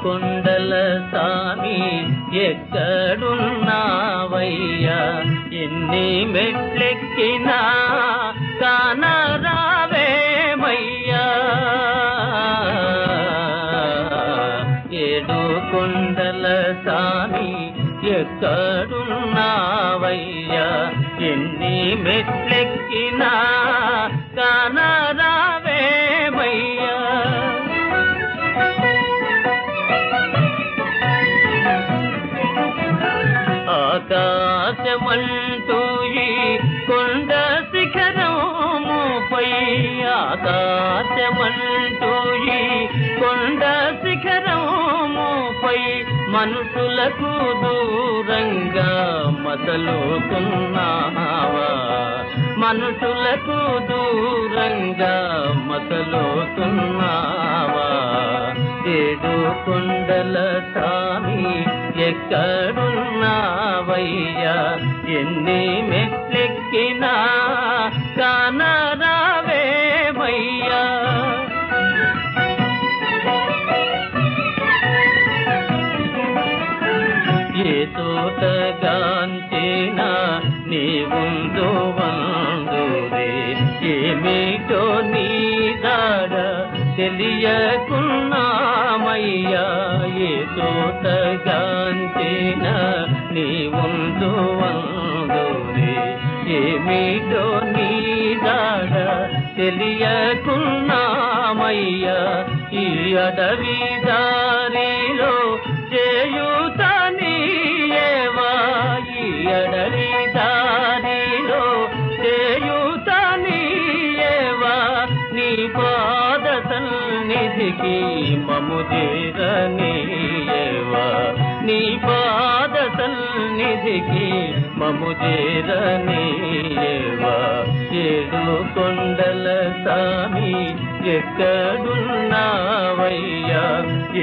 కొండల సామి ఎక్కడున్నావయ్యా, ఎన్ని మెట్లెక్కినా కానరావేమయ్యా. ఏడు కొండల సామి ఎక్కడున్నావయ్యా, ఎన్ని మెట్లెక్కినా కానరావేమయ్యా. ఆకాశమంటూ ఈ కొండ శిఖరముపై, ఆకాశమంటూ ఈ కొండ శిఖరముపై మనుషులకు దూరంగా మసలుతున్నావా, మనుషులకు దూరంగా మసలుతున్నావా. ఏడు కొండల సామి ఎక్కడున్నావయ్యా, ఎన్ని మెట్లెక్కినా కానరావేమయ్యా. ఏ తోటగాంచినా నీ ముందు వందురే, ఏమిటో నీ దాడ తెలియకున్నామయ్యా. ఏ తోటగాంచినా నీ ముందు వందురే, ఏమిటో నీ దాడ తెలియకున్నామయ్యా. ఈ అడవి దారిలో చేయుత నీయేవా, ఈ అడవి దారిలో చేయుత నీయేవా. నీ పాద సన్నిధికి మము చేరనీయేవా, నీ పాద సన్నిధికి మము చేరనీయేవా. ఏడు కొండల సామి ఎక్కడున్నావయ్యా,